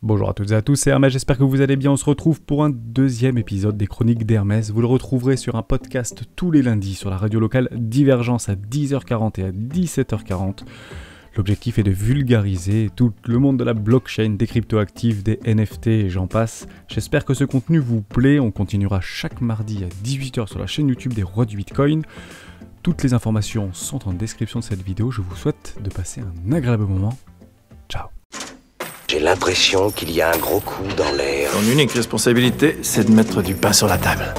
Bonjour à toutes et à tous, c'est Hermès, j'espère que vous allez bien. On se retrouve pour un deuxième épisode des Chroniques d'Hermès. Vous le retrouverez sur un podcast tous les lundis sur la radio locale Divergence à 10h40 et à 17h40. L'objectif est de vulgariser tout le monde de la blockchain, des cryptoactifs, des NFT et j'en passe. J'espère que ce contenu vous plaît. On continuera chaque mardi à 18h sur la chaîne YouTube des Rois du Bitcoin. Toutes les informations sont en description de cette vidéo. Je vous souhaite de passer un agréable moment. Ciao. J'ai l'impression qu'il y a un gros coup dans l'air. Ton unique responsabilité, c'est de mettre du pain sur la table.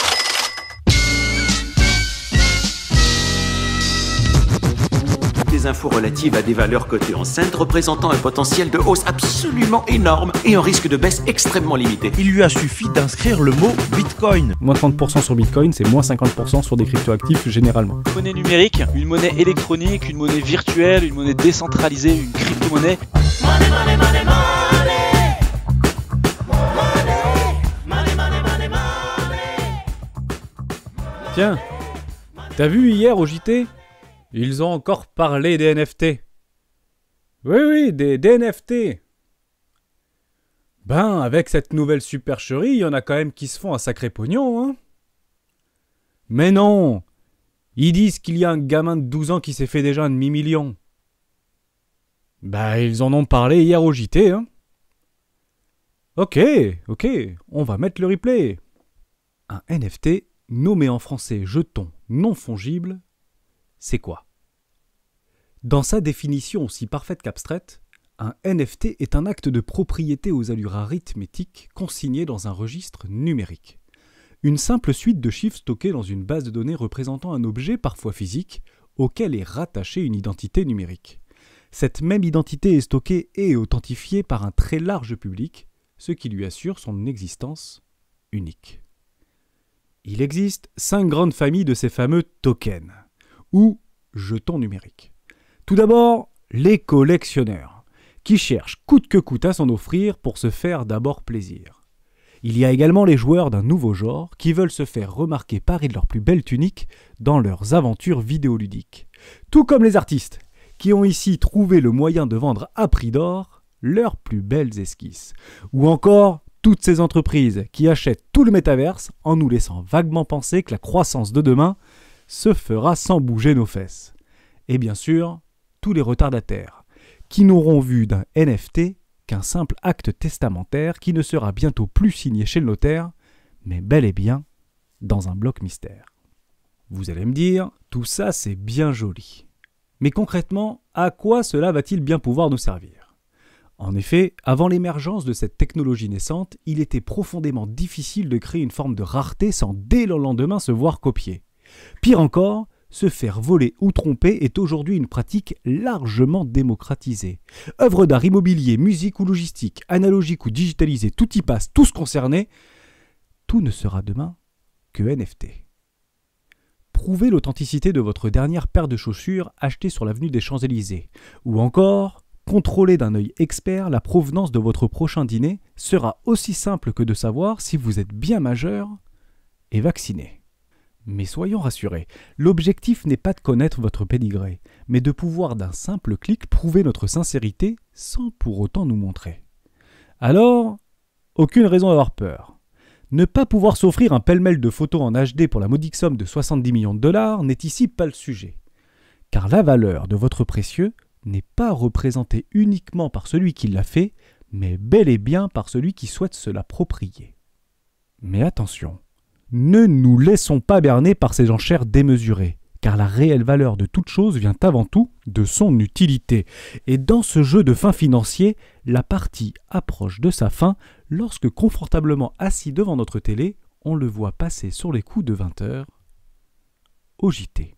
Des infos relatives à des valeurs cotées en scène représentant un potentiel de hausse absolument énorme et un risque de baisse extrêmement limité. Il lui a suffi d'inscrire le mot Bitcoin. Moins 30% sur Bitcoin, c'est moins 50% sur des cryptoactifs généralement. Une monnaie numérique, une monnaie électronique, une monnaie virtuelle, une monnaie décentralisée, une crypto-monnaie. Tiens, t'as vu hier au JT ? Ils ont encore parlé des NFT. Oui, des NFT. Ben, avec cette nouvelle supercherie, il y en a quand même qui se font un sacré pognon, hein. Mais non, ils disent qu'il y a un gamin de 12 ans qui s'est fait déjà un demi-million. Ben, ils en ont parlé hier au JT, hein. Ok, on va mettre le replay. Un NFT, nommé en français jeton non fongible, c'est quoi ? Dans sa définition aussi parfaite qu'abstraite, un NFT est un acte de propriété aux allures arithmétiques consigné dans un registre numérique. Une simple suite de chiffres stockés dans une base de données représentant un objet parfois physique auquel est rattachée une identité numérique. Cette même identité est stockée et authentifiée par un très large public, ce qui lui assure son existence unique. Il existe 5 grandes familles de ces fameux tokens, ou jetons numériques. Tout d'abord, les collectionneurs, qui cherchent coûte que coûte à s'en offrir pour se faire d'abord plaisir. Il y a également les joueurs d'un nouveau genre qui veulent se faire remarquer parés de leurs plus belles tuniques dans leurs aventures vidéoludiques. Tout comme les artistes, qui ont ici trouvé le moyen de vendre à prix d'or leurs plus belles esquisses. Ou encore, toutes ces entreprises qui achètent tout le métaverse en nous laissant vaguement penser que la croissance de demain se fera sans bouger nos fesses. Et bien sûr, tous les retardataires, qui n'auront vu d'un NFT qu'un simple acte testamentaire qui ne sera bientôt plus signé chez le notaire, mais bel et bien dans un bloc mystère. Vous allez me dire, tout ça c'est bien joli. Mais concrètement, à quoi cela va-t-il bien pouvoir nous servir ? En effet, avant l'émergence de cette technologie naissante, il était profondément difficile de créer une forme de rareté sans dès le lendemain se voir copier. Pire encore, se faire voler ou tromper est aujourd'hui une pratique largement démocratisée. Œuvres d'art immobilier, musique ou logistique, analogique ou digitalisée, tout y passe, tous concernés, tout ne sera demain que NFT. Prouvez l'authenticité de votre dernière paire de chaussures achetée sur l'avenue des Champs-Élysées, ou encore contrôler d'un œil expert la provenance de votre prochain dîner sera aussi simple que de savoir si vous êtes bien majeur et vacciné. Mais soyons rassurés, l'objectif n'est pas de connaître votre pédigré, mais de pouvoir d'un simple clic prouver notre sincérité sans pour autant nous montrer. Alors, aucune raison d'avoir peur. Ne pas pouvoir s'offrir un pêle-mêle de photos en HD pour la modique somme de 70 millions de dollars n'est ici pas le sujet. Car la valeur de votre précieux n'est pas représentée uniquement par celui qui l'a fait, mais bel et bien par celui qui souhaite se l'approprier. Mais attention, ne nous laissons pas berner par ces enchères démesurées, car la réelle valeur de toute chose vient avant tout de son utilité. Et dans ce jeu de fin financier, la partie approche de sa fin lorsque confortablement assis devant notre télé, on le voit passer sur les coups de 20h au JT.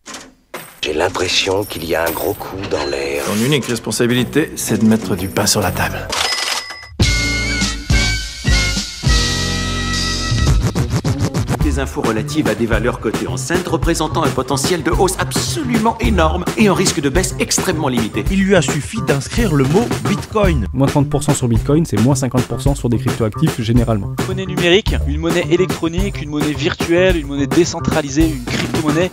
J'ai l'impression qu'il y a un gros coup dans l'air. Ton unique responsabilité, c'est de mettre du pain sur la table. Des infos relatives à des valeurs cotées en scène représentant un potentiel de hausse absolument énorme et un risque de baisse extrêmement limité. Il lui a suffi d'inscrire le mot Bitcoin. Moins 30% sur Bitcoin, c'est moins 50% sur des cryptoactifs généralement. Une monnaie numérique, une monnaie électronique, une monnaie virtuelle, une monnaie décentralisée, une crypto-monnaie.